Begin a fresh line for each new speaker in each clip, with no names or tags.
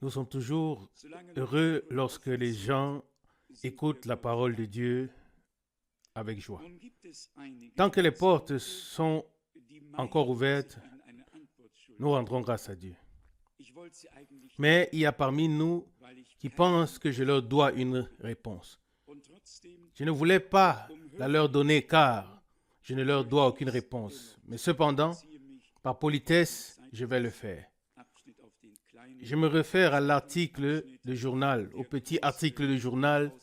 Nous sommes toujours heureux lorsque les gens écoutent la parole de Dieu avec joie. Tant que les portes sont encore ouvertes, nous rendrons grâce à Dieu. Mais il y a parmi nous qui pensent que je leur dois une réponse. Je ne voulais pas la leur donner car je ne leur dois aucune réponse. Mais cependant, par politesse, je vais le faire. Je me réfère à l'article de journal, au petit article de journal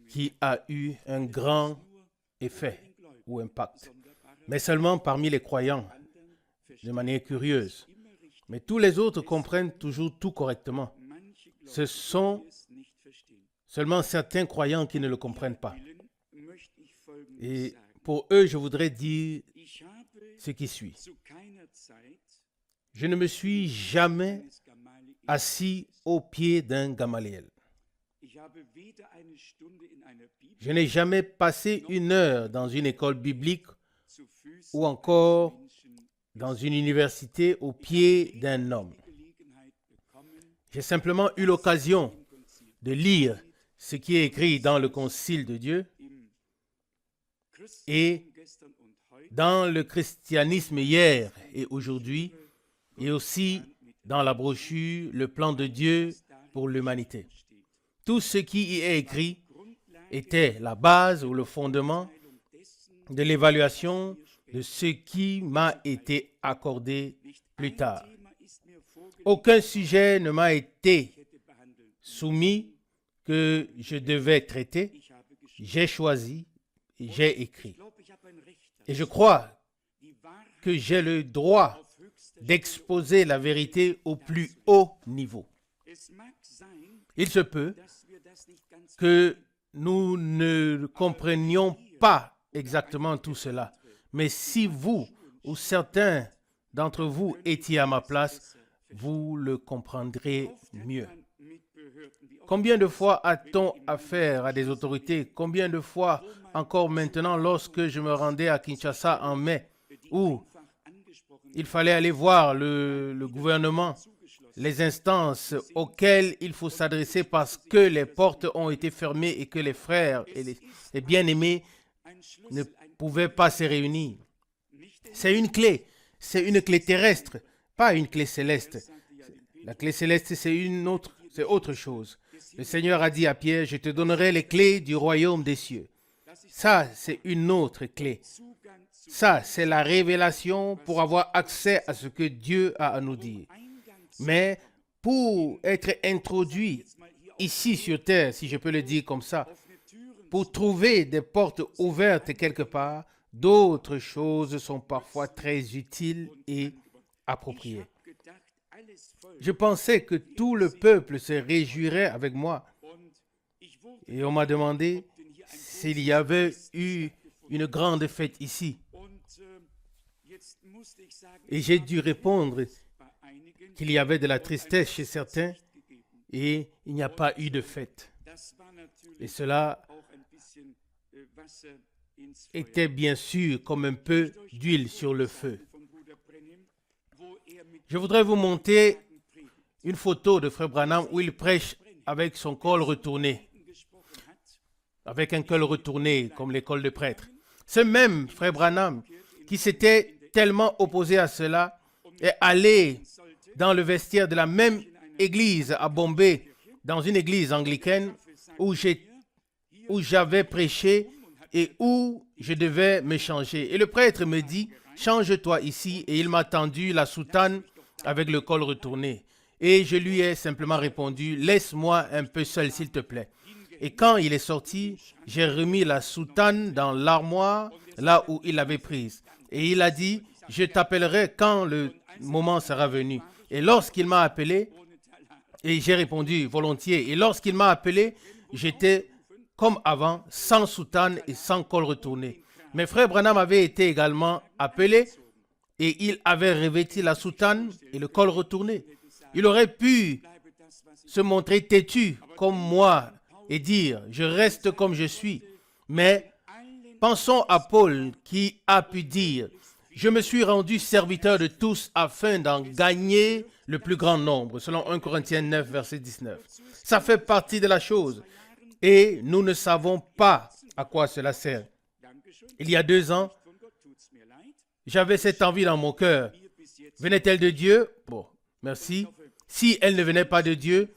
qui a eu un grand effet ou impact, mais seulement parmi les croyants, de manière curieuse. Mais tous les autres comprennent toujours tout correctement. Ce sont seulement certains croyants qui ne le comprennent pas. Et pour eux, je voudrais dire ce qui suit. Je ne me suis jamais assis au pied d'un Gamaliel. Je n'ai jamais passé une heure dans une école biblique ou encore dans une université au pied d'un homme. J'ai simplement eu l'occasion de lire ce qui est écrit dans le Concile de Dieu et dans le christianisme hier et aujourd'hui, et aussi dans la brochure « Le plan de Dieu pour l'humanité ». Tout ce qui y est écrit était la base ou le fondement de l'évaluation de ce qui m'a été accordé plus tard. Aucun sujet ne m'a été soumis que je devais traiter. J'ai choisi et j'ai écrit. Et je crois que j'ai le droit d'exposer la vérité au plus haut niveau. Il se peut que nous ne comprenions pas exactement tout cela, mais si vous ou certains d'entre vous étiez à ma place, vous le comprendrez mieux. Combien de fois a-t-on affaire à des autorités? Combien de fois encore maintenant lorsque je me rendais à Kinshasa en mai, où il fallait aller voir le gouvernement, les instances auxquelles il faut s'adresser parce que les portes ont été fermées et que les frères et les bien-aimés ne pouvaient pas se réunir. C'est une clé terrestre, pas une clé céleste. La clé céleste, c'est autre chose. Le Seigneur a dit à Pierre, je te donnerai les clés du royaume des cieux. Ça, c'est une autre clé. Ça, c'est la révélation pour avoir accès à ce que Dieu a à nous dire. Mais pour être introduit ici sur terre, si je peux le dire comme ça, pour trouver des portes ouvertes quelque part, d'autres choses sont parfois très utiles et appropriées. Je pensais que tout le peuple se réjouirait avec moi. Et on m'a demandé s'il y avait eu une grande fête ici. Et j'ai dû répondre qu'il y avait de la tristesse chez certains et il n'y a pas eu de fête. Et cela était bien sûr comme un peu d'huile sur le feu. Je voudrais vous montrer une photo de Frère Branham où il prêche avec son col retourné, avec un col retourné comme l'école de prêtre. Ce même Frère Branham qui s'était tellement opposé à cela est allé dans le vestiaire de la même église à Bombay, dans une église anglicaine où j'avais prêché et où je devais me changer. Et le prêtre me dit, change-toi ici. Et il m'a tendu la soutane avec le col retourné. Et je lui ai simplement répondu, laisse-moi un peu seul s'il te plaît. Et quand il est sorti, j'ai remis la soutane dans l'armoire, là où il l'avait prise. Et il a dit, je t'appellerai quand le moment sera venu. Et lorsqu'il m'a appelé, et j'ai répondu volontiers, et lorsqu'il m'a appelé, j'étais comme avant, sans soutane et sans col retourné. Mais Frère Branham avait été également appelé et il avait revêtu la soutane et le col retourné. Il aurait pu se montrer têtu comme moi et dire « je reste comme je suis ». Mais pensons à Paul qui a pu dire Je me suis rendu serviteur de tous afin d'en gagner le plus grand nombre, selon 1 Corinthiens 9, verset 19. Ça fait partie de la chose et nous ne savons pas à quoi cela sert. Il y a 2 ans, j'avais cette envie dans mon cœur. Venait-elle de Dieu? Bon, merci. Si elle ne venait pas de Dieu,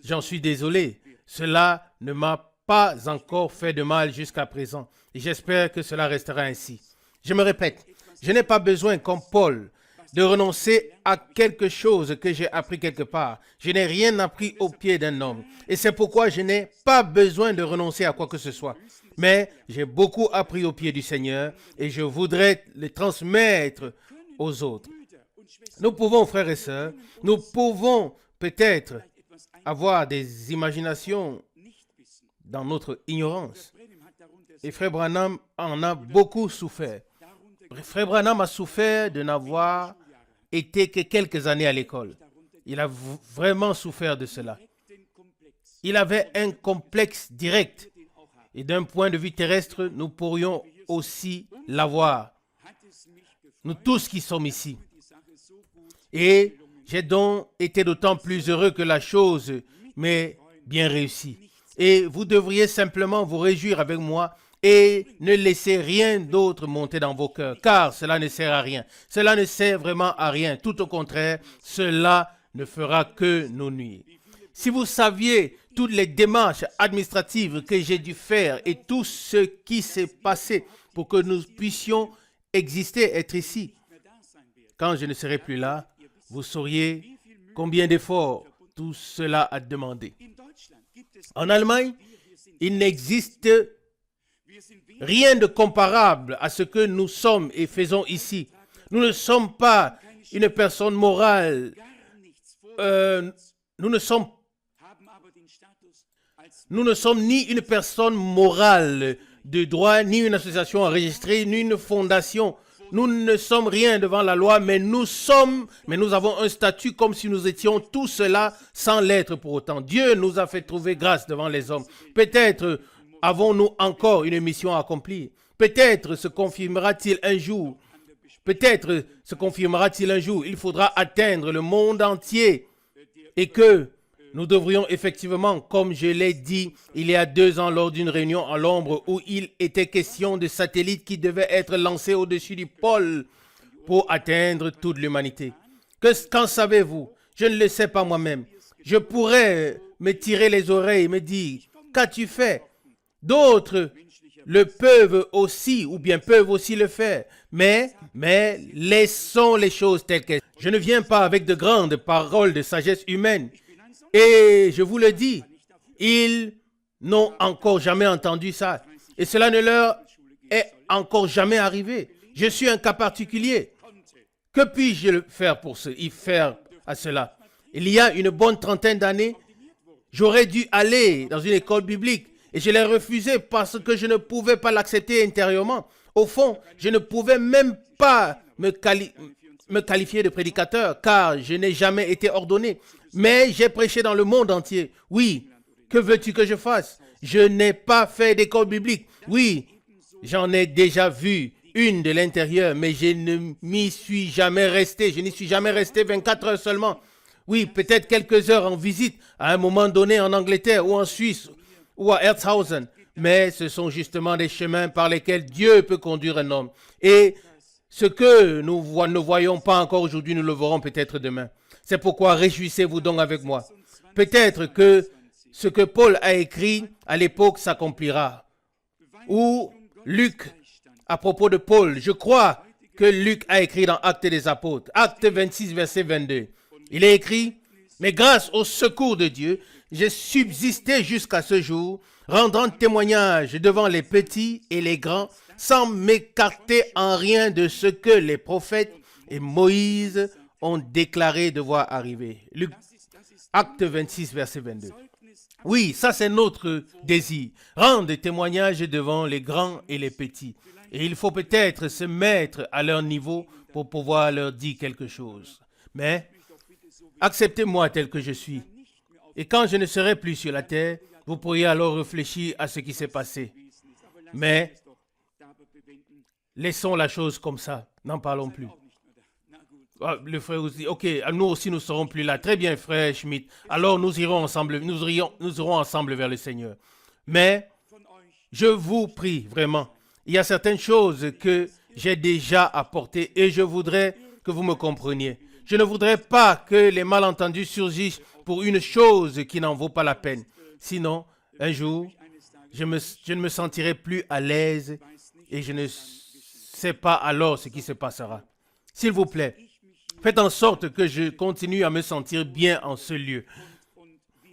j'en suis désolé. Cela ne m'a pas encore fait de mal jusqu'à présent. Et j'espère que cela restera ainsi. Je me répète, je n'ai pas besoin, comme Paul, de renoncer à quelque chose que j'ai appris quelque part. Je n'ai rien appris au pied d'un homme. Et c'est pourquoi je n'ai pas besoin de renoncer à quoi que ce soit. Mais j'ai beaucoup appris au pied du Seigneur et je voudrais le transmettre aux autres. Nous pouvons, frères et sœurs, nous pouvons peut-être avoir des imaginations dans notre ignorance. Et Frère Branham en a beaucoup souffert. Frère Branham a souffert de n'avoir été que quelques années à l'école. Il a vraiment souffert de cela. Il avait un complexe direct. Et d'un point de vue terrestre, nous pourrions aussi l'avoir. Nous tous qui sommes ici. Et j'ai donc été d'autant plus heureux que la chose m'est bien réussie. Et vous devriez simplement vous réjouir avec moi et ne laissez rien d'autre monter dans vos cœurs, car cela ne sert à rien. Cela ne sert vraiment à rien. Tout au contraire, cela ne fera que nous nuire. Si vous saviez toutes les démarches administratives que j'ai dû faire et tout ce qui s'est passé pour que nous puissions exister, être ici, quand je ne serai plus là, vous sauriez combien d'efforts tout cela a demandé. En Allemagne, il n'existe rien de comparable à ce que nous sommes et faisons ici. Nous ne sommes pas une personne morale. Nous ne sommes ni une personne morale de droit, ni une association enregistrée, ni une fondation. Nous ne sommes rien devant la loi, mais nous avons un statut comme si nous étions tout cela sans l'être pour autant. Dieu nous a fait trouver grâce devant les hommes. Peut-être avons-nous encore une mission à accomplir. Peut-être se confirmera-t-il un jour. Il faudra atteindre le monde entier et que nous devrions effectivement, comme je l'ai dit il y a 2 ans lors d'une réunion à l'ombre où il était question de satellites qui devaient être lancés au-dessus du pôle pour atteindre toute l'humanité. Qu'en savez-vous? Je ne le sais pas moi-même. Je pourrais me tirer les oreilles et me dire, qu'as-tu fait? D'autres le peuvent aussi le faire. Mais laissons les choses telles qu'elles sont. Je ne viens pas avec de grandes paroles de sagesse humaine. Et je vous le dis, ils n'ont encore jamais entendu ça. Et cela ne leur est encore jamais arrivé. Je suis un cas particulier. Que puis-je faire pour y faire à cela? Il y a une bonne trentaine d'années, j'aurais dû aller dans une école biblique et je l'ai refusé parce que je ne pouvais pas l'accepter intérieurement. Au fond, je ne pouvais même pas me qualifier de prédicateur car je n'ai jamais été ordonné. Mais j'ai prêché dans le monde entier. Oui, que veux-tu que je fasse? Je n'ai pas fait d'école biblique. Oui, j'en ai déjà vu une de l'intérieur, mais je ne m'y suis jamais resté. Je n'y suis jamais resté 24 heures seulement. Oui, peut-être quelques heures en visite à un moment donné en Angleterre ou en Suisse ou à Herzhausen. Mais ce sont justement des chemins par lesquels Dieu peut conduire un homme. Et ce que nous ne voyons pas encore aujourd'hui, nous le verrons peut-être demain. C'est pourquoi réjouissez-vous donc avec moi. Peut-être que ce que Paul a écrit à l'époque s'accomplira. Ou Luc, à propos de Paul, je crois que Luc a écrit dans Actes des Apôtres, Acte 26, verset 22. Il est écrit, « Mais grâce au secours de Dieu, j'ai subsisté jusqu'à ce jour, rendant témoignage devant les petits et les grands, sans m'écarter en rien de ce que les prophètes et Moïse ont déclaré devoir arriver. » Luc, Acte 26, verset 22. Oui, ça c'est notre désir. Rendre témoignage devant les grands et les petits. Et il faut peut-être se mettre à leur niveau pour pouvoir leur dire quelque chose. Mais acceptez-moi tel que je suis. Et quand je ne serai plus sur la terre, vous pourriez alors réfléchir à ce qui s'est passé. Mais laissons la chose comme ça, n'en parlons plus. Ah, le frère aussi dit, ok, nous aussi nous ne serons plus là. Très bien, frère Schmidt. Alors nous irons ensemble, nous irons ensemble vers le Seigneur. Mais je vous prie vraiment, il y a certaines choses que j'ai déjà apportées et je voudrais que vous me compreniez. Je ne voudrais pas que les malentendus surgissent pour une chose qui n'en vaut pas la peine. Sinon, un jour, je ne me sentirai plus à l'aise et je ne sais pas alors ce qui se passera. S'il vous plaît, faites en sorte que je continue à me sentir bien en ce lieu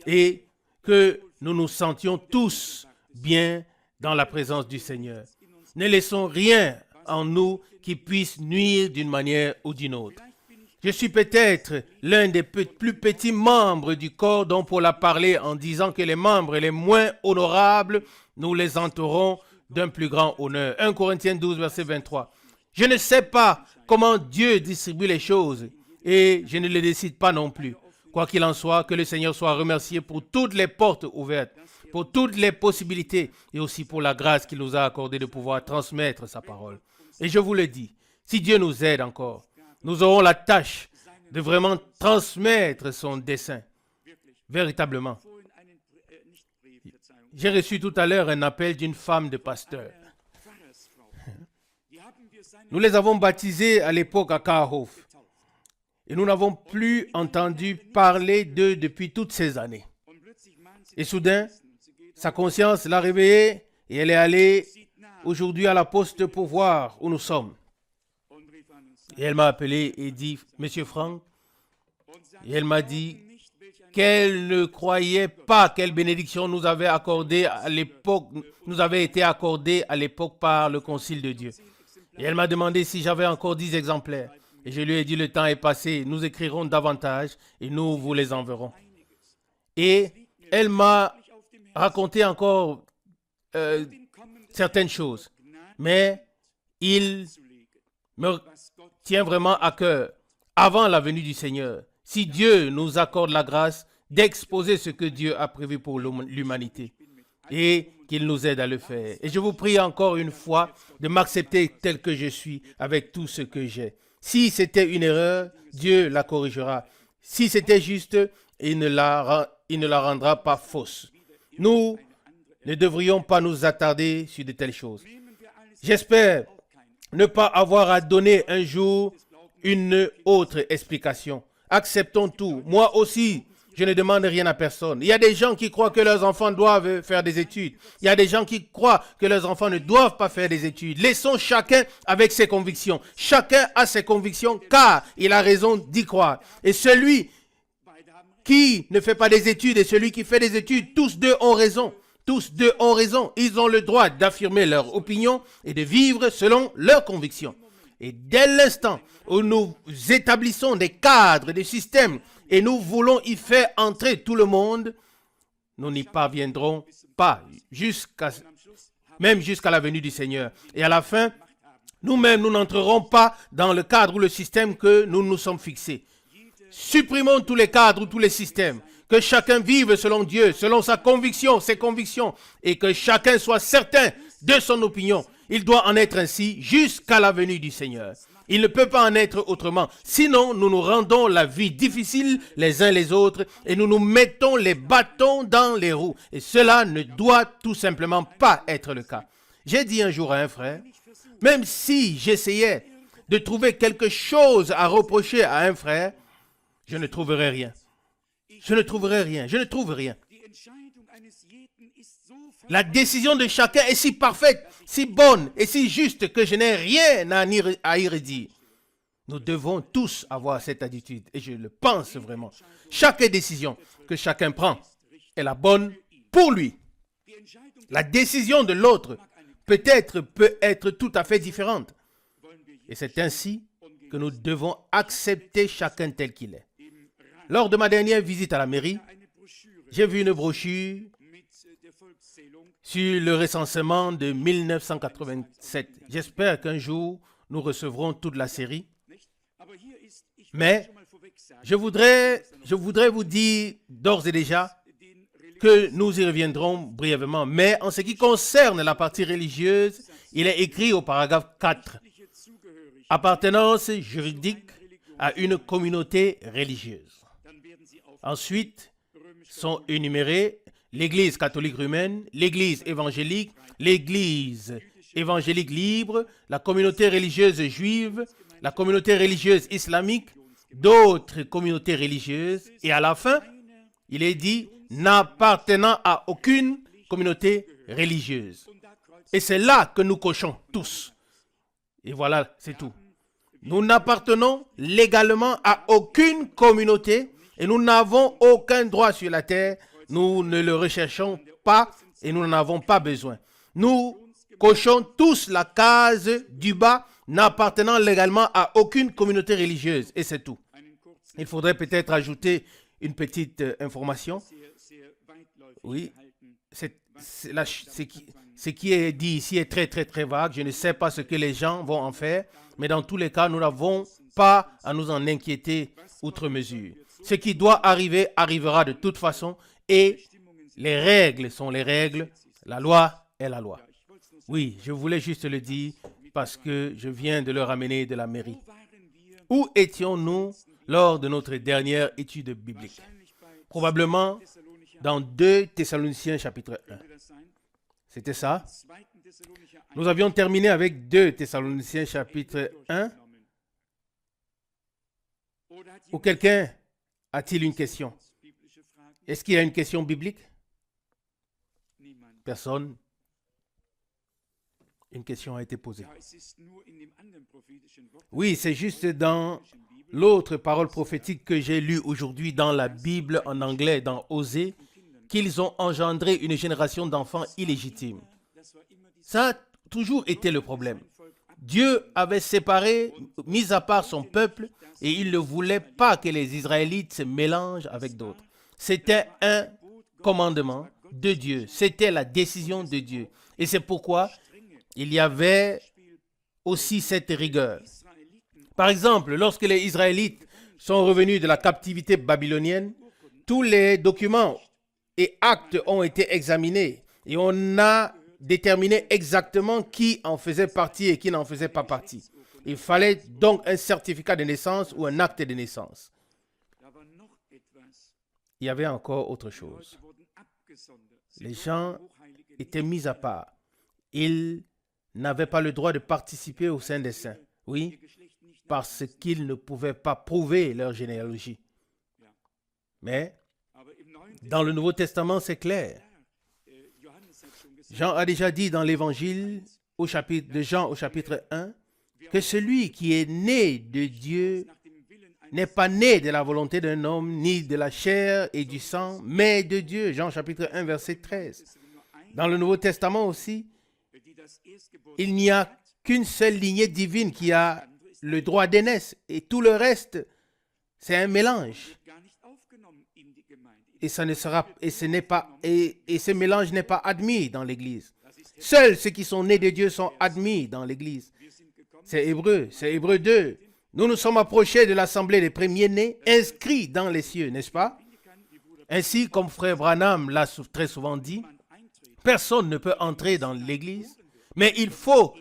et que nous nous sentions tous bien dans la présence du Seigneur. Ne laissons rien en nous qui puisse nuire d'une manière ou d'une autre. Je suis peut-être l'un des plus petits membres du corps dont Paul a parlé en disant que les membres les moins honorables, nous les entourons d'un plus grand honneur. 1 Corinthiens 12, verset 23. Je ne sais pas comment Dieu distribue les choses et je ne le décide pas non plus. Quoi qu'il en soit, que le Seigneur soit remercié pour toutes les portes ouvertes, pour toutes les possibilités et aussi pour la grâce qu'il nous a accordée de pouvoir transmettre sa parole. Et je vous le dis, si Dieu nous aide encore, nous aurons la tâche de vraiment transmettre son dessein, véritablement. J'ai reçu tout à l'heure un appel d'une femme de pasteur. Nous les avons baptisés à l'époque à Kahof. Et nous n'avons plus entendu parler d'eux depuis toutes ces années. Et soudain, sa conscience l'a réveillée et elle est allée aujourd'hui à la poste pour voir où nous sommes. Et elle m'a appelé et dit, Monsieur Franck, et elle m'a dit qu'elle ne croyait pas quelle bénédiction nous avait accordée à l'époque, nous avait été accordée à l'époque par le Concile de Dieu. Et elle m'a demandé si j'avais encore 10 exemplaires. Et je lui ai dit, le temps est passé, nous écrirons davantage et nous vous les enverrons. Et elle m'a raconté encore certaines choses. Mais il me tient vraiment à cœur, avant la venue du Seigneur, si Dieu nous accorde la grâce d'exposer ce que Dieu a prévu pour l'humanité et qu'il nous aide à le faire. Et je vous prie encore une fois de m'accepter tel que je suis avec tout ce que j'ai. Si c'était une erreur, Dieu la corrigera. Si c'était juste, il ne la rendra pas fausse. Nous ne devrions pas nous attarder sur de telles choses. J'espère ne pas avoir à donner un jour une autre explication. Acceptons tout. Moi aussi, je ne demande rien à personne. Il y a des gens qui croient que leurs enfants doivent faire des études. Il y a des gens qui croient que leurs enfants ne doivent pas faire des études. Laissons chacun avec ses convictions. Chacun a ses convictions car il a raison d'y croire. Et celui qui ne fait pas des études et celui qui fait des études, tous deux ont raison. Tous deux ont raison. Ils ont le droit d'affirmer leur opinion et de vivre selon leurs convictions. Et dès l'instant où nous établissons des cadres, des systèmes, et nous voulons y faire entrer tout le monde, nous n'y parviendrons pas, même jusqu'à la venue du Seigneur. Et à la fin, nous-mêmes, nous n'entrerons pas dans le cadre ou le système que nous nous sommes fixés. Supprimons tous les cadres ou tous les systèmes. Que chacun vive selon Dieu, selon sa conviction, ses convictions, et que chacun soit certain de son opinion. Il doit en être ainsi jusqu'à la venue du Seigneur. Il ne peut pas en être autrement. Sinon, nous nous rendons la vie difficile les uns les autres et nous nous mettons les bâtons dans les roues. Et cela ne doit tout simplement pas être le cas. J'ai dit un jour à un frère, même si j'essayais de trouver quelque chose à reprocher à un frère, je ne trouverai rien. Je ne trouverai rien. Je ne trouve rien. La décision de chacun est si parfaite, si bonne et si juste que je n'ai rien à y redire. Nous devons tous avoir cette attitude et je le pense vraiment. Chaque décision que chacun prend est la bonne pour lui. La décision de l'autre peut être tout à fait différente. Et c'est ainsi que nous devons accepter chacun tel qu'il est. Lors de ma dernière visite à la mairie, j'ai vu une brochure sur le recensement de 1987. J'espère qu'un jour, nous recevrons toute la série. Mais je voudrais vous dire d'ores et déjà que nous y reviendrons brièvement. Mais en ce qui concerne la partie religieuse, Il est écrit au paragraphe 4, appartenance juridique à une communauté religieuse. Ensuite, sont énumérées l'Église catholique romaine, l'Église évangélique libre, la communauté religieuse juive, la communauté religieuse islamique, d'autres communautés religieuses, et à la fin, il est dit n'appartenant à aucune communauté religieuse. Et c'est là que nous cochons tous. Et voilà, c'est tout. Nous n'appartenons légalement à aucune communauté et nous n'avons aucun droit sur la terre. Nous ne le recherchons pas et nous n'en avons pas besoin. Nous cochons tous la case du bas, n'appartenant légalement à aucune communauté religieuse. Et c'est tout. Il faudrait peut-être ajouter une petite information. Oui, ce qui est dit ici est très, très, très vague. Je ne sais pas ce que les gens vont en faire, mais dans tous les cas, nous n'avons pas à nous en inquiéter outre mesure. Ce qui doit arriver, arrivera de toute façon, et les règles sont les règles, la loi est la loi. Oui, je voulais juste le dire parce que je viens de le ramener de la mairie. Où étions-nous lors de notre dernière étude biblique? Probablement dans 2 Thessaloniciens chapitre 1. C'était ça? Nous avions terminé avec 2 Thessaloniciens chapitre 1. Ou quelqu'un a-t-il une question? Est-ce qu'il y a une question biblique? Personne. Une question a été posée. Oui, c'est juste dans l'autre parole prophétique que j'ai lue aujourd'hui dans la Bible en anglais, dans Osée, qu'ils ont engendré une génération d'enfants illégitimes. Ça a toujours été le problème. Dieu avait séparé, mis à part son peuple, et il ne voulait pas que les Israélites se mélangent avec d'autres. C'était un commandement de Dieu. C'était la décision de Dieu. Et c'est pourquoi il y avait aussi cette rigueur. Par exemple, lorsque les Israélites sont revenus de la captivité babylonienne, tous les documents et actes ont été examinés et on a déterminé exactement qui en faisait partie et qui n'en faisait pas partie. Il fallait donc un certificat de naissance ou un acte de naissance. Il y avait encore autre chose. Les gens étaient mis à part. Ils n'avaient pas le droit de participer au sein des saints. Oui, parce qu'ils ne pouvaient pas prouver leur généalogie. Mais dans le Nouveau Testament, c'est clair. Jean a déjà dit dans l'évangile de Jean au chapitre 1 que celui qui est né de Dieu n'est pas né de la volonté d'un homme, ni de la chair et du sang, mais de Dieu. Jean chapitre 1, verset 13. Dans le Nouveau Testament aussi, il n'y a qu'une seule lignée divine qui a le droit d'aînesse et tout le reste, c'est un mélange. Et ce mélange n'est pas admis dans l'Église. Seuls ceux qui sont nés de Dieu sont admis dans l'Église. C'est Hébreu 2. Nous nous sommes approchés de l'assemblée des premiers-nés, inscrits dans les cieux, n'est-ce pas? Ainsi, comme frère Branham l'a très souvent dit, personne ne peut entrer dans l'Église, mais il faut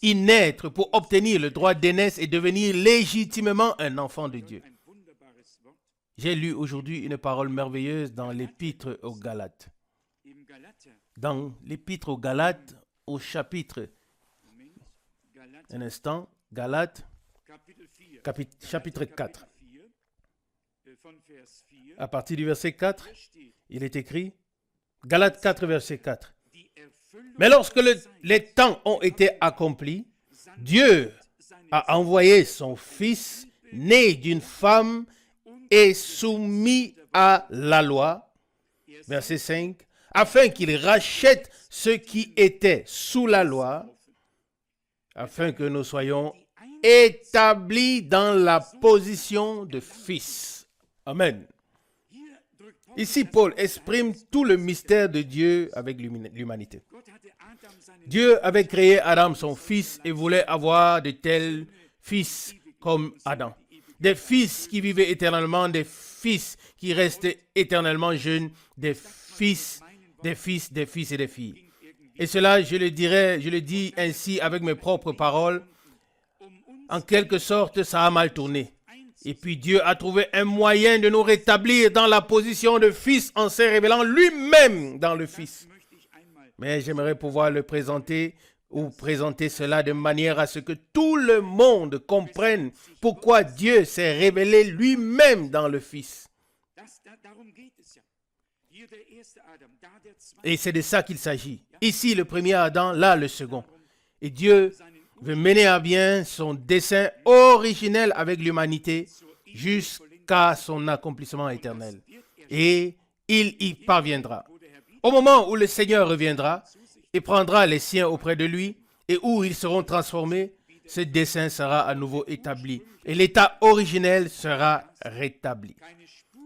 y naître pour obtenir le droit d'aînesse et devenir légitimement un enfant de Dieu. J'ai lu aujourd'hui une parole merveilleuse dans l'Épître aux Galates. Dans l'Épître aux Galates, au chapitre, un instant, Galates, chapitre 4. À partir du verset 4, il est écrit, Galates 4, verset 4. Mais lorsque les temps ont été accomplis, Dieu a envoyé son Fils, né d'une femme et soumis à la loi, verset 5, afin qu'il rachète ceux qui étaient sous la loi, afin que nous soyons établis dans la position de fils. Amen. Ici, Paul exprime tout le mystère de Dieu avec l'humanité. Dieu avait créé Adam, son fils, et voulait avoir de tels fils comme Adam. Des fils qui vivaient éternellement, des fils qui restaient éternellement jeunes, des fils et des filles. Et cela, je le dis ainsi avec mes propres paroles. En quelque sorte, ça a mal tourné. Et puis Dieu a trouvé un moyen de nous rétablir dans la position de fils en se révélant lui-même dans le Fils. Mais j'aimerais pouvoir le présenter ou présenter cela de manière à ce que tout le monde comprenne pourquoi Dieu s'est révélé lui-même dans le Fils. Et c'est de ça qu'il s'agit. Ici, le premier Adam, là, le second. Et Dieu veut mener à bien son dessein originel avec l'humanité jusqu'à son accomplissement éternel. Et il y parviendra. Au moment où le Seigneur reviendra et prendra les siens auprès de lui et où ils seront transformés, ce dessein sera à nouveau établi et l'état originel sera rétabli.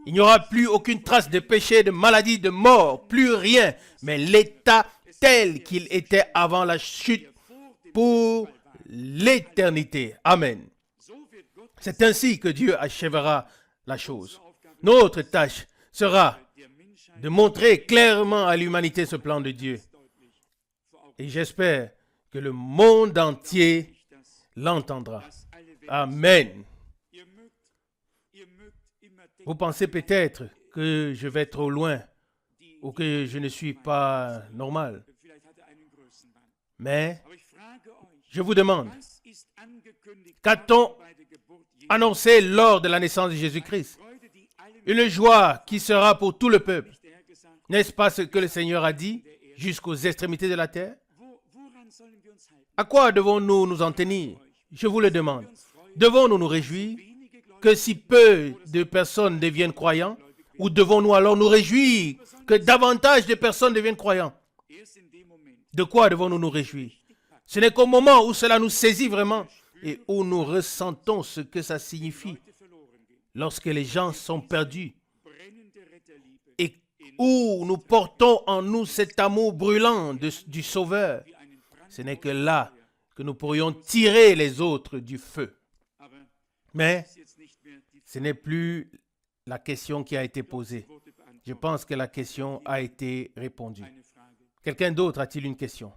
Il n'y aura plus aucune trace de péché, de maladie, de mort, plus rien, mais l'état tel qu'il était avant la chute pour l'éternité. Amen. C'est ainsi que Dieu achèvera la chose. Notre tâche sera de montrer clairement à l'humanité ce plan de Dieu. Et j'espère que le monde entier l'entendra. Amen. Vous pensez peut-être que je vais trop loin ou que je ne suis pas normal. Mais je vous demande, qu'a-t-on annoncé lors de la naissance de Jésus-Christ? Une joie qui sera pour tout le peuple. N'est-ce pas ce que le Seigneur a dit jusqu'aux extrémités de la terre? À quoi devons-nous nous en tenir? Je vous le demande. Devons-nous nous réjouir que si peu de personnes deviennent croyants? Ou devons-nous alors nous réjouir que davantage de personnes deviennent croyants? De quoi devons-nous nous réjouir? Ce n'est qu'au moment où cela nous saisit vraiment et où nous ressentons ce que ça signifie. Lorsque les gens sont perdus et où nous portons en nous cet amour brûlant du Sauveur, ce n'est que là que nous pourrions tirer les autres du feu. Mais ce n'est plus la question qui a été posée. Je pense que la question a été répondue. Quelqu'un d'autre a-t-il une question?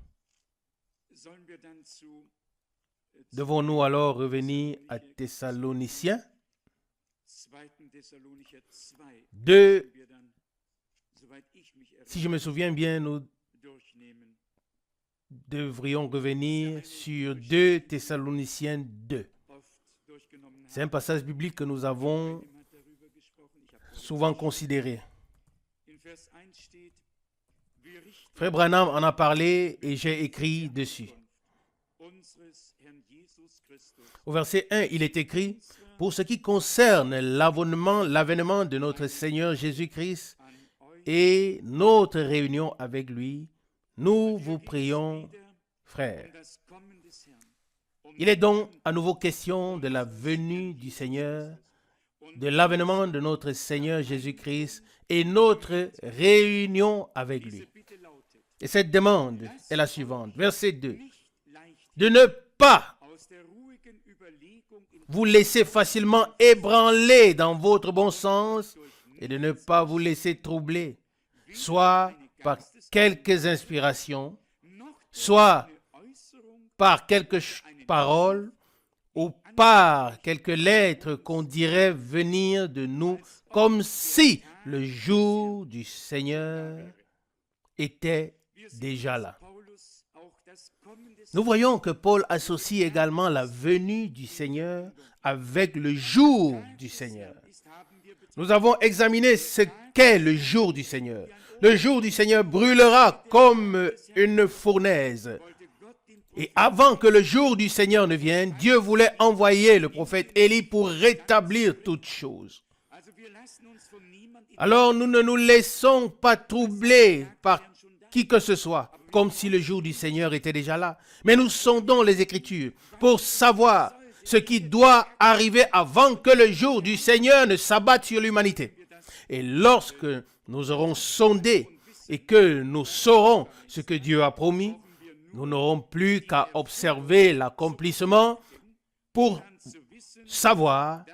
Devons-nous alors revenir à Thessaloniciens 2, si je me souviens bien, nous devrions revenir sur 2 Thessaloniciens 2. C'est un passage biblique que nous avons souvent considéré. Frère Branham en a parlé et j'ai écrit dessus. Au verset 1, il est écrit « Pour ce qui concerne l'avènement de notre Seigneur Jésus-Christ et notre réunion avec lui, nous vous prions, frères. » Il est donc à nouveau question de la venue du Seigneur, de l'avènement de notre Seigneur Jésus-Christ et notre réunion avec lui. Et cette demande est la suivante, verset 2. De ne pas vous laisser facilement ébranler dans votre bon sens et de ne pas vous laisser troubler, soit par quelques inspirations, soit par quelques paroles ou par quelques lettres qu'on dirait venir de nous comme si le jour du Seigneur était déjà là. Nous voyons que Paul associe également la venue du Seigneur avec le jour du Seigneur. Nous avons examiné ce qu'est le jour du Seigneur. Le jour du Seigneur brûlera comme une fournaise. Et avant que le jour du Seigneur ne vienne, Dieu voulait envoyer le prophète Élie pour rétablir toutes choses. Alors nous ne nous laissons pas troubler par qui que ce soit, comme si le jour du Seigneur était déjà là. Mais nous sondons les Écritures pour savoir ce qui doit arriver avant que le jour du Seigneur ne s'abatte sur l'humanité. Et lorsque nous aurons sondé et que nous saurons ce que Dieu a promis, nous n'aurons plus qu'à observer l'accomplissement pour savoir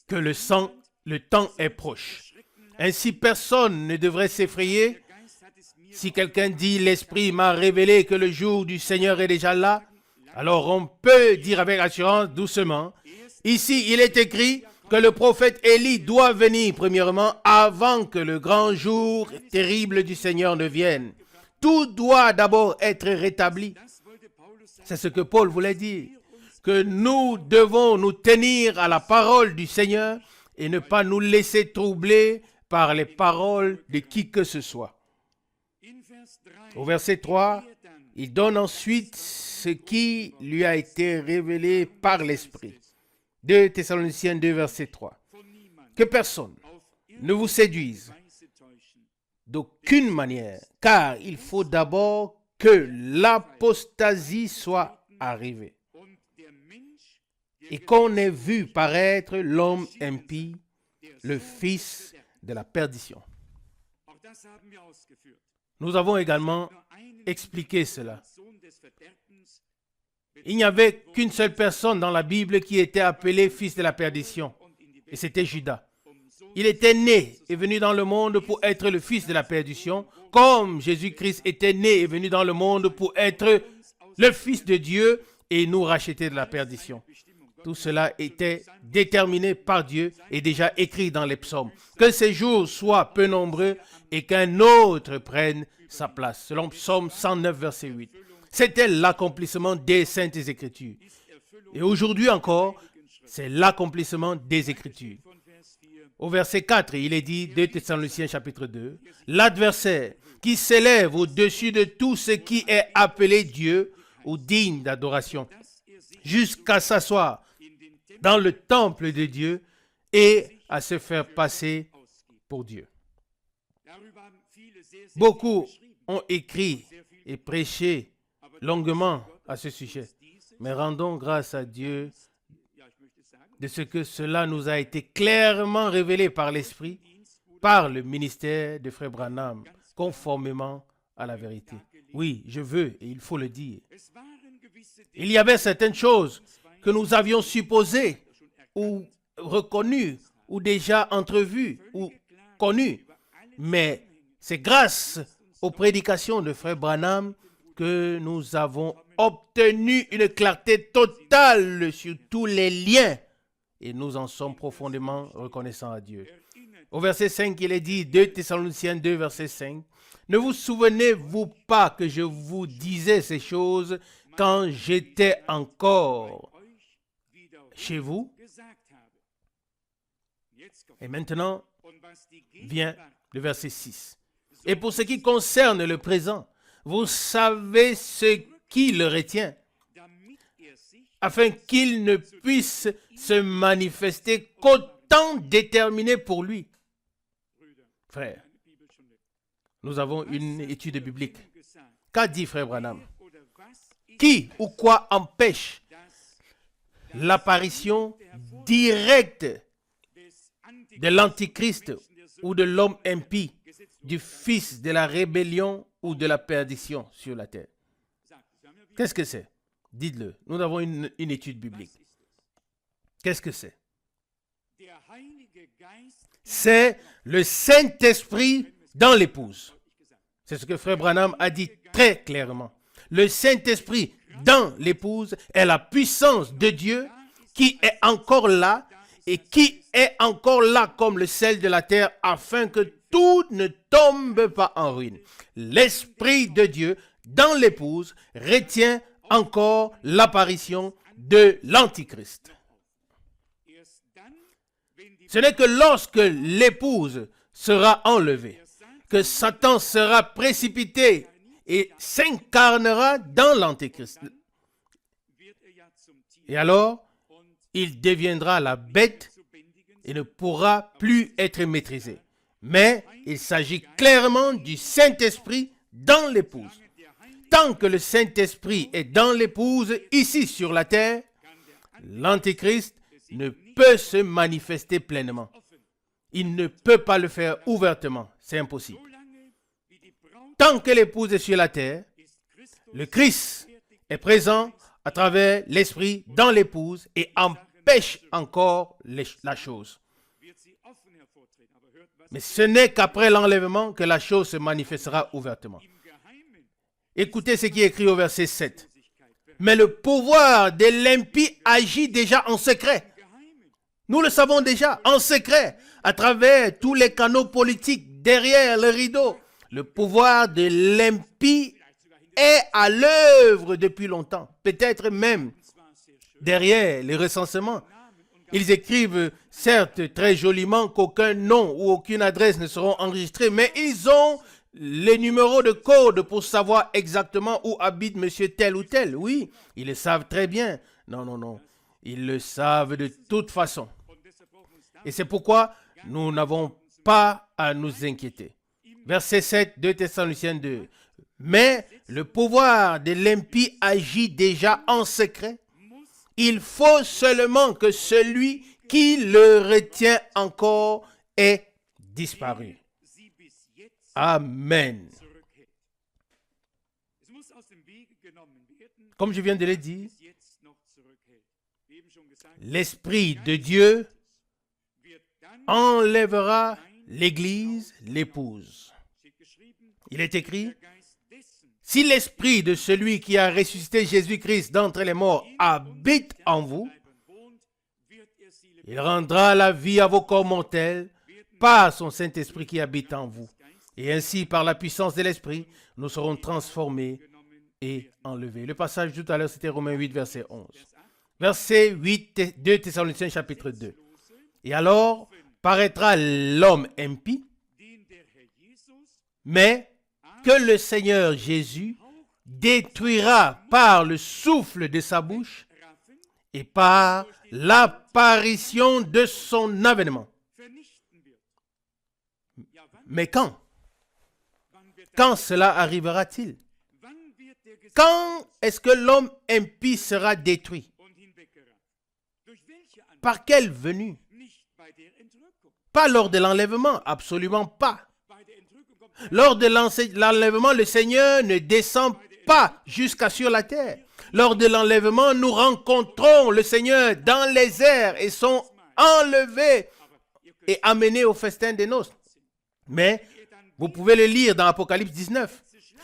que le temps est proche. Ainsi, personne ne devrait s'effrayer Si quelqu'un dit « l'Esprit m'a révélé que le jour du Seigneur est déjà là », alors on peut dire avec assurance, doucement, ici il est écrit que le prophète Élie doit venir premièrement avant que le grand jour terrible du Seigneur ne vienne. Tout doit d'abord être rétabli. C'est ce que Paul voulait dire, que nous devons nous tenir à la parole du Seigneur et ne pas nous laisser troubler par les paroles de qui que ce soit. Au verset 3, il donne ensuite ce qui lui a été révélé par l'Esprit. 2 Thessaloniciens 2, verset 3. Que personne ne vous séduise d'aucune manière, car il faut d'abord que l'apostasie soit arrivée et qu'on ait vu paraître l'homme impie, le fils de la perdition. Nous avons également expliqué cela. Il n'y avait qu'une seule personne dans la Bible qui était appelée fils de la perdition, et c'était Judas. Il était né et venu dans le monde pour être le fils de la perdition, comme Jésus-Christ était né et venu dans le monde pour être le Fils de Dieu et nous racheter de la perdition. Tout cela était déterminé par Dieu et déjà écrit dans les psaumes. Que ces jours soient peu nombreux et qu'un autre prenne sa place. Selon Psaume 109, verset 8. C'était l'accomplissement des Saintes Écritures. Et aujourd'hui encore, c'est l'accomplissement des Écritures. Au verset 4, il est dit, 2 Thessaloniciens chapitre 2, « L'adversaire qui s'élève au-dessus de tout ce qui est appelé Dieu ou digne d'adoration, jusqu'à s'asseoir dans le temple de Dieu et à se faire passer pour Dieu. » Beaucoup ont écrit et prêché longuement à ce sujet, mais rendons grâce à Dieu de ce que cela nous a été clairement révélé par l'Esprit, par le ministère de Frère Branham, conformément à la vérité. Oui, je veux et il faut le dire. Il y avait certaines choses que nous avions supposées ou reconnues ou déjà entrevues ou connues, mais c'est grâce aux prédications de Frère Branham que nous avons obtenu une clarté totale sur tous les liens et nous en sommes profondément reconnaissants à Dieu. Au verset 5, il est dit, 2 Thessaloniciens 2, verset 5, « Ne vous souvenez-vous pas que je vous disais ces choses quand j'étais encore chez vous? » Et maintenant vient le verset 6. « Et pour ce qui concerne le présent, vous savez ce qui le retient, afin qu'il ne puisse se manifester qu'au temps déterminé pour lui. » Frère, nous avons une étude biblique. Qu'a dit Frère Branham? Qui ou quoi empêche l'apparition directe de l'Antichrist ou de l'homme impie, du fils de la rébellion ou de la perdition sur la terre? Qu'est-ce que c'est? Dites-le. Nous avons une étude biblique. Qu'est-ce que c'est? C'est le Saint-Esprit dans l'épouse. C'est ce que Frère Branham a dit très clairement. Le Saint-Esprit dans l'épouse est la puissance de Dieu qui est encore là et qui est encore là comme le sel de la terre afin que tout ne tombe pas en ruine. L'Esprit de Dieu dans l'épouse retient encore l'apparition de l'Antichrist. Ce n'est que lorsque l'épouse sera enlevée, que Satan sera précipité et s'incarnera dans l'Antéchrist. Et alors, il deviendra la bête et ne pourra plus être maîtrisé. Mais il s'agit clairement du Saint-Esprit dans l'épouse. Tant que le Saint-Esprit est dans l'épouse, ici sur la terre, l'Antéchrist ne peut se manifester pleinement. Il ne peut pas le faire ouvertement. C'est impossible. Tant que l'épouse est sur la terre, le Christ est présent à travers l'Esprit dans l'épouse et empêche encore la chose. Mais ce n'est qu'après l'enlèvement que la chose se manifestera ouvertement. Écoutez ce qui est écrit au verset 7. Mais le pouvoir de l'impie agit déjà en secret. Nous le savons déjà, en secret, à travers tous les canaux politiques, derrière le rideau. Le pouvoir de l'impie est à l'œuvre depuis longtemps, peut-être même derrière les recensements. Ils écrivent certes très joliment qu'aucun nom ou aucune adresse ne seront enregistrés, mais ils ont les numéros de code pour savoir exactement où habite monsieur tel ou tel. Oui, ils le savent très bien. Non. Ils le savent de toute façon. Et c'est pourquoi nous n'avons pas à nous inquiéter. Verset 7, 2 Thessaloniciens 2. Mais le pouvoir de l'impie agit déjà en secret. Il faut seulement que celui qui le retient encore ait disparu. Amen. Comme je viens de le dire, l'Esprit de Dieu enlèvera l'Église, l'épouse. Il est écrit, si l'Esprit de celui qui a ressuscité Jésus-Christ d'entre les morts habite en vous, il rendra la vie à vos corps mortels par son Saint-Esprit qui habite en vous. Et ainsi, par la puissance de l'Esprit, nous serons transformés et enlevés. Le passage tout à l'heure, c'était Romains 8, verset 11. Verset 8, 2 Thessaloniciens chapitre 2. Et alors paraîtra l'homme impie, mais que le Seigneur Jésus détruira par le souffle de sa bouche et par l'apparition de son avènement. Mais quand? Quand cela arrivera-t-il? Quand est-ce que l'homme impie sera détruit? Par quelle venue? Pas lors de l'enlèvement, absolument pas. Lors de l'enlèvement, le Seigneur ne descend pas jusqu'à sur la terre. Lors de l'enlèvement, nous rencontrons le Seigneur dans les airs et sont enlevés et amenés au festin des noces. Mais vous pouvez le lire dans Apocalypse 19.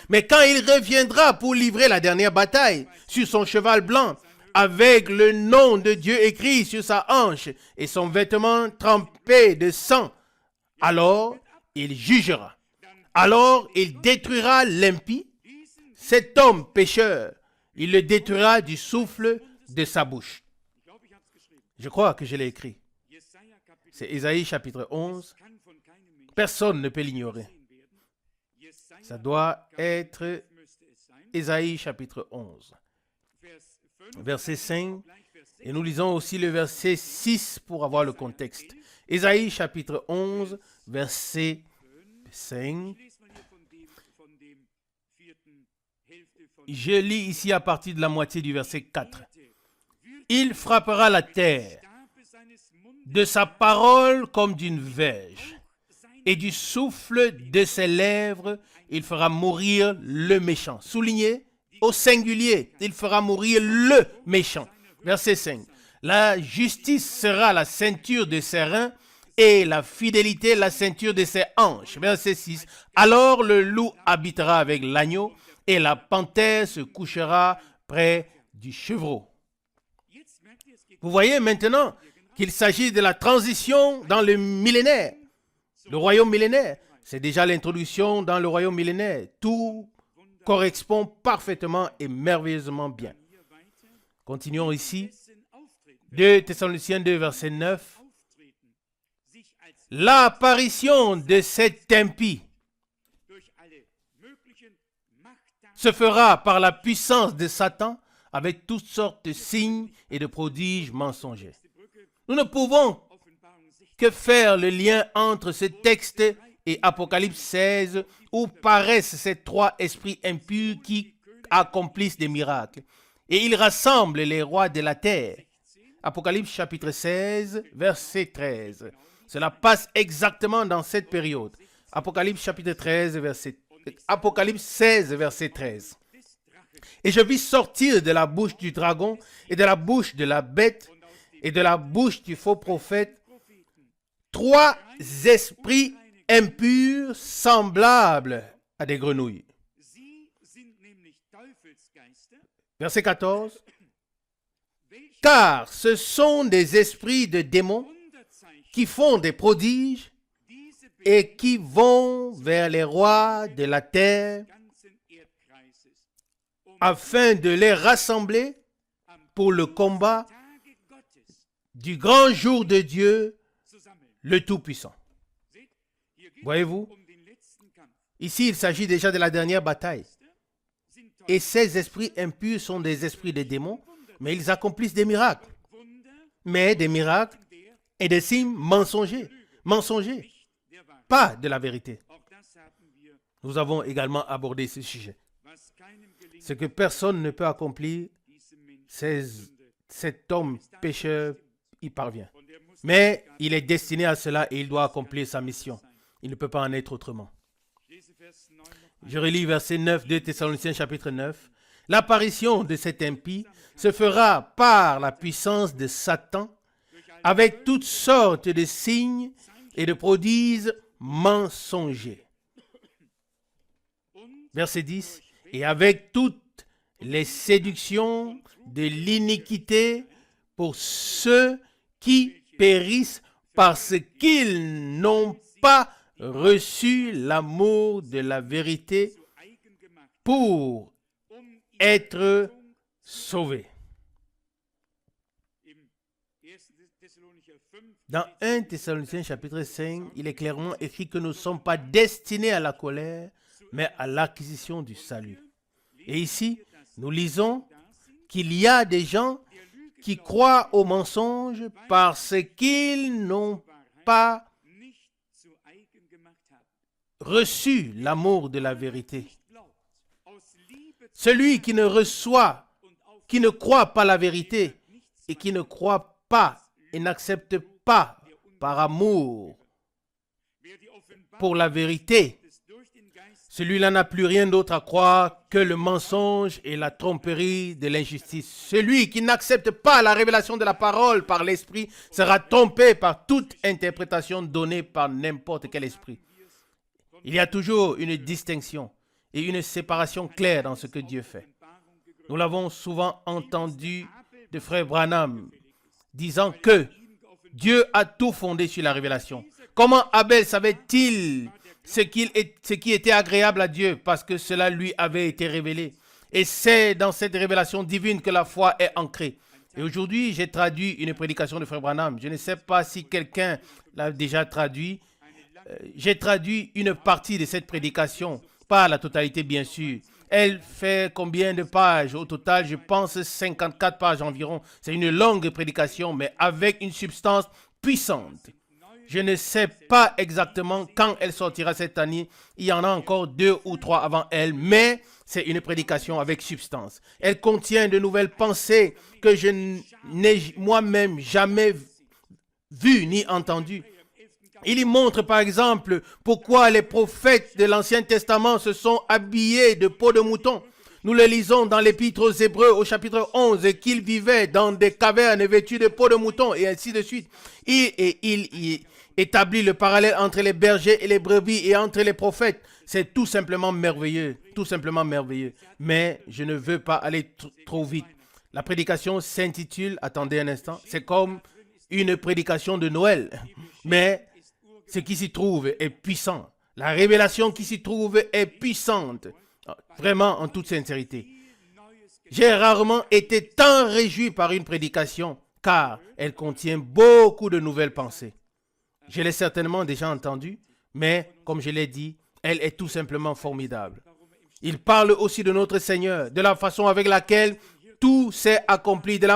Mais quand il reviendra pour livrer la dernière bataille sur son cheval blanc, avec le nom de Dieu écrit sur sa hanche et son vêtement trempé de sang, alors il jugera. Alors il détruira l'impie, cet homme pécheur. Il le détruira du souffle de sa bouche. Je crois que je l'ai écrit. C'est Ésaïe chapitre 11. Personne ne peut l'ignorer. Ça doit être Ésaïe chapitre 11. Verset 5. Et nous lisons aussi le verset 6 pour avoir le contexte. Ésaïe chapitre 11, verset 5. Je lis ici à partir de la moitié du verset 4. Il frappera la terre de sa parole comme d'une verge, et du souffle de ses lèvres, il fera mourir le méchant. Souligné au singulier, il fera mourir le méchant. Verset 5. La justice sera la ceinture de ses reins, et la fidélité la ceinture de ses hanches. Verset 6. Alors le loup habitera avec l'agneau, et la panthère se couchera près du chevreau. Vous voyez maintenant qu'il s'agit de la transition dans le millénaire. Le royaume millénaire, c'est déjà l'introduction dans le royaume millénaire. Tout correspond parfaitement et merveilleusement bien. Continuons ici. 2 Thessaloniciens 2, verset 9. L'apparition de cet impie se fera par la puissance de Satan avec toutes sortes de signes et de prodiges mensongers. Nous ne pouvons que faire le lien entre ce texte et Apocalypse 16 où paraissent ces trois esprits impurs qui accomplissent des miracles. Et ils rassemblent les rois de la terre. Apocalypse chapitre 16, verset 13. Cela passe exactement dans cette période. Apocalypse chapitre 13, Apocalypse 16, verset 13. Et je vis sortir de la bouche du dragon et de la bouche de la bête et de la bouche du faux prophète 3 esprits impurs semblables à des grenouilles. Verset 14. Car ce sont des esprits de démons qui font des prodiges et qui vont vers les rois de la terre afin de les rassembler pour le combat du grand jour de Dieu, le Tout-Puissant. Voyez-vous, ici il s'agit déjà de la dernière bataille. Et ces esprits impurs sont des esprits de démons, mais ils accomplissent des miracles. Mais des miracles et des signes mensongers, pas de la vérité. Nous avons également abordé ce sujet. Ce que personne ne peut accomplir, cet homme pécheur y parvient. Mais il est destiné à cela et il doit accomplir sa mission. Il ne peut pas en être autrement. Je relis verset 9, 2 Thessaloniciens chapitre 9. L'apparition de cet impie se fera par la puissance de Satan, avec toutes sortes de signes et de prodiges mensongers. Verset 10. Et avec toutes les séductions de l'iniquité pour ceux qui périssent parce qu'ils n'ont pas reçu l'amour de la vérité pour être sauvés. Dans 1 Thessaloniciens chapitre 5, il est clairement écrit que nous ne sommes pas destinés à la colère, mais à l'acquisition du salut. Et ici, nous lisons qu'il y a des gens qui croient aux mensonges parce qu'ils n'ont pas reçu l'amour de la vérité. Celui qui ne croit pas la vérité et qui ne croit pas et n'accepte pas par amour pour la vérité, celui-là n'a plus rien d'autre à croire que le mensonge et la tromperie de l'injustice. Celui qui n'accepte pas la révélation de la parole par l'esprit sera trompé par toute interprétation donnée par n'importe quel esprit. Il y a toujours une distinction et une séparation claire dans ce que Dieu fait. Nous l'avons souvent entendu de frère Branham disant que Dieu a tout fondé sur la révélation. Comment Abel savait-il ce qui était agréable à Dieu parce que cela lui avait été révélé? Et c'est dans cette révélation divine que la foi est ancrée. Et aujourd'hui, j'ai traduit une prédication de frère Branham. Je ne sais pas si quelqu'un l'a déjà traduit. J'ai traduit une partie de cette prédication, pas la totalité bien sûr. Elle fait combien de pages? Au total, je pense 54 pages environ. C'est une longue prédication, mais avec une substance puissante. Je ne sais pas exactement quand elle sortira cette année. Il y en a encore 2 ou 3 avant elle, mais c'est une prédication avec substance. Elle contient de nouvelles pensées que je n'ai moi-même jamais vues ni entendues. Il y montre par exemple pourquoi les prophètes de l'Ancien Testament se sont habillés de peau de mouton. Nous le lisons dans l'Épître aux Hébreux au chapitre 11 et qu'ils vivaient dans des cavernes vêtues de peau de mouton et ainsi de suite. Il établit le parallèle entre les bergers et les brebis et entre les prophètes. C'est tout simplement merveilleux, tout simplement merveilleux. Mais je ne veux pas aller trop vite. La prédication s'intitule, attendez un instant, c'est comme une prédication de Noël. Mais ce qui s'y trouve est puissant. La révélation qui s'y trouve est puissante. Vraiment, en toute sincérité. J'ai rarement été tant réjoui par une prédication, car elle contient beaucoup de nouvelles pensées. Je l'ai certainement déjà entendue, mais comme je l'ai dit, elle est tout simplement formidable. Il parle aussi de notre Seigneur, de la façon avec laquelle tout s'est accompli, de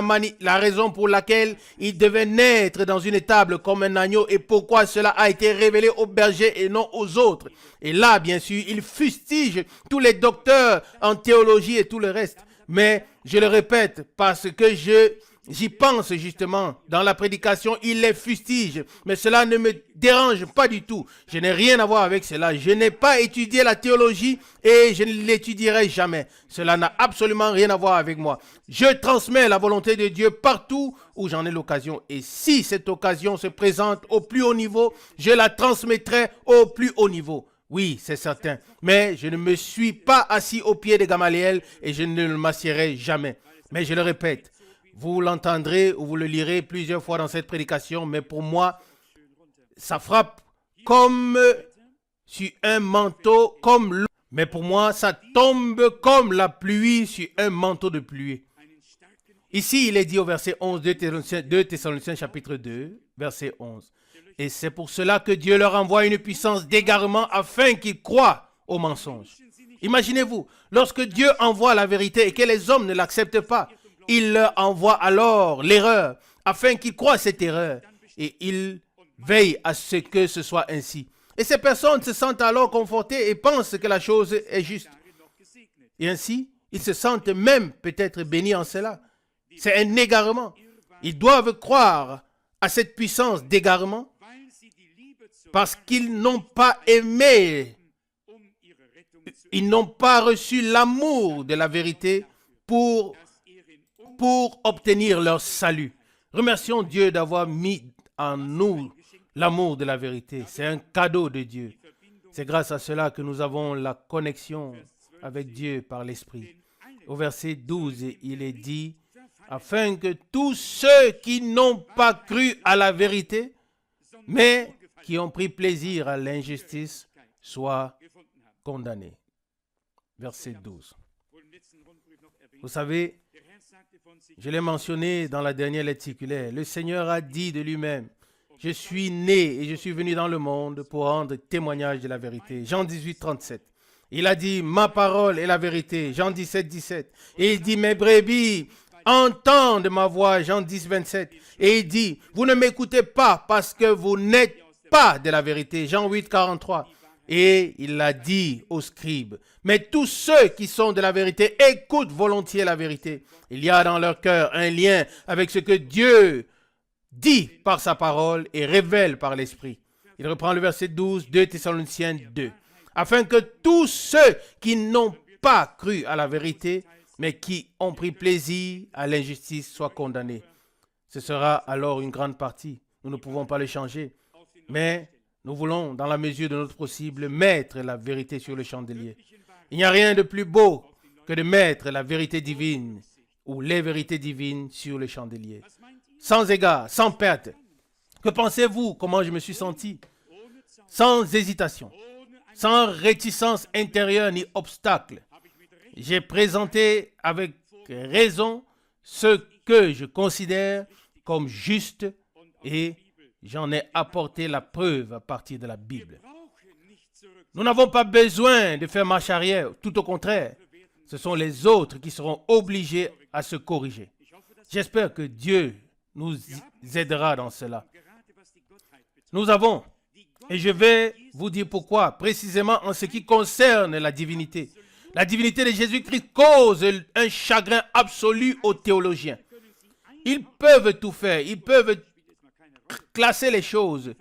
la raison pour laquelle il devait naître dans une étable comme un agneau et pourquoi cela a été révélé aux bergers et non aux autres. Et là, bien sûr, il fustige tous les docteurs en théologie et tout le reste. Mais je le répète parce que je J'y pense justement. Dans la prédication, il les fustige. Mais cela ne me dérange pas du tout. Je n'ai rien à voir avec cela. Je n'ai pas étudié la théologie et je ne l'étudierai jamais. Cela n'a absolument rien à voir avec moi. Je transmets la volonté de Dieu partout où j'en ai l'occasion. Et si cette occasion se présente au plus haut niveau, je la transmettrai au plus haut niveau. Oui, c'est certain. Mais je ne me suis pas assis au pied de Gamaliel et je ne le m'assierai jamais. Mais je le répète. Vous l'entendrez ou vous le lirez plusieurs fois dans cette prédication, mais pour moi, ça frappe comme sur un manteau, comme l'eau. Mais pour moi, ça tombe comme la pluie sur un manteau de pluie. Ici, il est dit au verset 11, 2 Thessaloniciens chapitre 2, verset 11. Et c'est pour cela que Dieu leur envoie une puissance d'égarement afin qu'ils croient au mensonge. Imaginez-vous, lorsque Dieu envoie la vérité et que les hommes ne l'acceptent pas, il leur envoie alors l'erreur, afin qu'ils croient cette erreur. Et il veille à ce que ce soit ainsi. Et ces personnes se sentent alors confortées et pensent que la chose est juste. Et ainsi, ils se sentent même peut-être bénis en cela. C'est un égarement. Ils doivent croire à cette puissance d'égarement parce qu'ils n'ont pas aimé, ils n'ont pas reçu l'amour de la vérité pour obtenir leur salut. Remercions Dieu d'avoir mis en nous l'amour de la vérité. C'est un cadeau de Dieu. C'est grâce à cela que nous avons la connexion avec Dieu par l'Esprit. Au verset 12, il est dit, afin que tous ceux qui n'ont pas cru à la vérité, mais qui ont pris plaisir à l'injustice, soient condamnés. Verset 12. Vous savez, je l'ai mentionné dans la dernière lettre circulaire. Le Seigneur a dit de lui-même, « Je suis né et je suis venu dans le monde pour rendre témoignage de la vérité. » Jean 18, 37. Il a dit, « Ma parole est la vérité. » Jean 17, 17. Et il dit, « Mes brebis entendent ma voix. » Jean 10, 27. Et il dit, « Vous ne m'écoutez pas parce que vous n'êtes pas de la vérité. » Jean 8, 43. Et il a dit aux scribes, « Mais tous ceux qui sont de la vérité écoutent volontiers la vérité. » Il y a dans leur cœur un lien avec ce que Dieu dit par sa parole et révèle par l'Esprit. Il reprend le verset 12, 2 Thessaloniciens 2. Afin que tous ceux qui n'ont pas cru à la vérité, mais qui ont pris plaisir à l'injustice, soient condamnés. Ce sera alors une grande partie. Nous ne pouvons pas le changer. Mais nous voulons, dans la mesure de notre possible, mettre la vérité sur le chandelier. Il n'y a rien de plus beau que de mettre la vérité divine ou les vérités divines sur le chandelier. Sans égard, sans perte. Que pensez-vous comment je me suis senti? Sans hésitation, sans réticence intérieure ni obstacle. J'ai présenté avec raison ce que je considère comme juste et j'en ai apporté la preuve à partir de la Bible. Nous n'avons pas besoin de faire marche arrière, tout au contraire. Ce sont les autres qui seront obligés à se corriger. J'espère que Dieu nous aidera dans cela. Nous avons, et je vais vous dire pourquoi, précisément en ce qui concerne la divinité. La divinité de Jésus-Christ cause un chagrin absolu aux théologiens. Ils peuvent tout faire, ils peuvent classer les choses.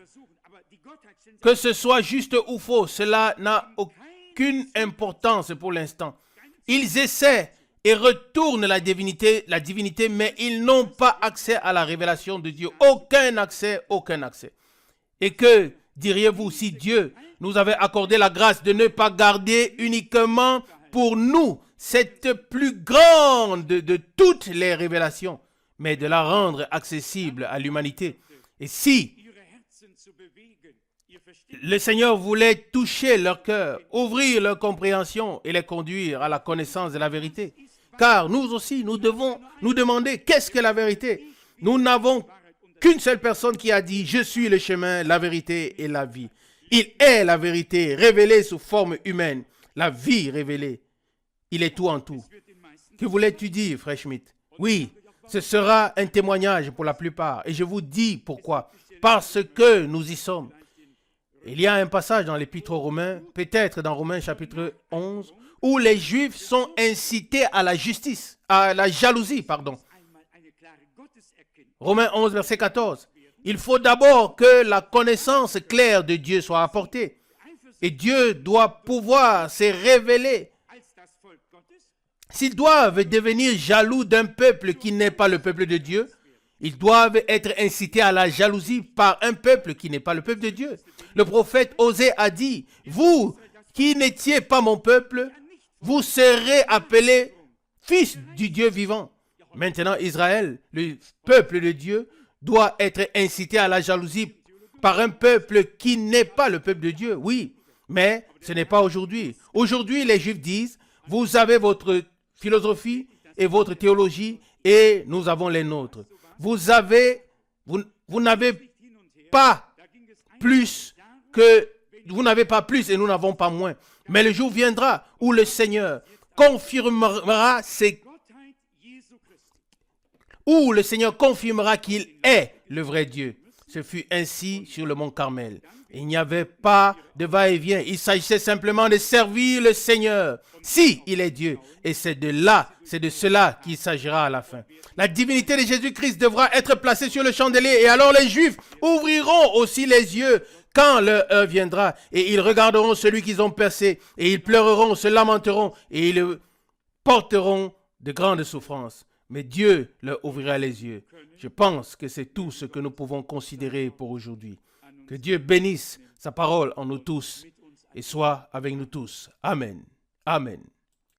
Que ce soit juste ou faux, cela n'a aucune importance pour l'instant. Ils essaient et retournent la divinité, mais ils n'ont pas accès à la révélation de Dieu. Aucun accès, aucun accès. Et que diriez-vous si Dieu nous avait accordé la grâce de ne pas garder uniquement pour nous cette plus grande de toutes les révélations, mais de la rendre accessible à l'humanité? Et si le Seigneur voulait toucher leur cœur, ouvrir leur compréhension et les conduire à la connaissance de la vérité. Car nous aussi, nous devons nous demander qu'est-ce que la vérité? Nous n'avons qu'une seule personne qui a dit « Je suis le chemin, la vérité et la vie ». Il est la vérité révélée sous forme humaine, la vie révélée. Il est tout en tout. Que voulais-tu dire, frère Schmitt? Oui, ce sera un témoignage pour la plupart. Et je vous dis pourquoi. Parce que nous y sommes. Il y a un passage dans l'Épître aux Romains, peut-être dans Romains chapitre 11, où les Juifs sont incités à la justice, à la jalousie, pardon. Romains 11, verset 14. Il faut d'abord que la connaissance claire de Dieu soit apportée. Et Dieu doit pouvoir se révéler. S'ils doivent devenir jaloux d'un peuple qui n'est pas le peuple de Dieu, ils doivent être incités à la jalousie par un peuple qui n'est pas le peuple de Dieu. Le prophète Osée a dit, vous qui n'étiez pas mon peuple, vous serez appelés fils du Dieu vivant. Maintenant, Israël, le peuple de Dieu, doit être incité à la jalousie par un peuple qui n'est pas le peuple de Dieu. Oui, mais ce n'est pas aujourd'hui. Aujourd'hui, les Juifs disent, vous avez votre philosophie et votre théologie et nous avons les nôtres. Vous n'avez pas plus et nous n'avons pas moins. Mais le jour viendra où le Seigneur confirmera qu'il est le vrai Dieu. Ce fut ainsi sur le mont Carmel. Il n'y avait pas de va-et-vient. Il s'agissait simplement de servir le Seigneur. Si il est Dieu. Et c'est de cela qu'il s'agira à la fin. La divinité de Jésus-Christ devra être placée sur le chandelier. Et alors les Juifs ouvriront aussi les yeux quand leur heure viendra. Et ils regarderont celui qu'ils ont percé. Et ils pleureront, se lamenteront. Et ils porteront de grandes souffrances. Mais Dieu leur ouvrira les yeux. Je pense que c'est tout ce que nous pouvons considérer pour aujourd'hui. Que Dieu bénisse sa parole en nous tous et soit avec nous tous. Amen. Amen.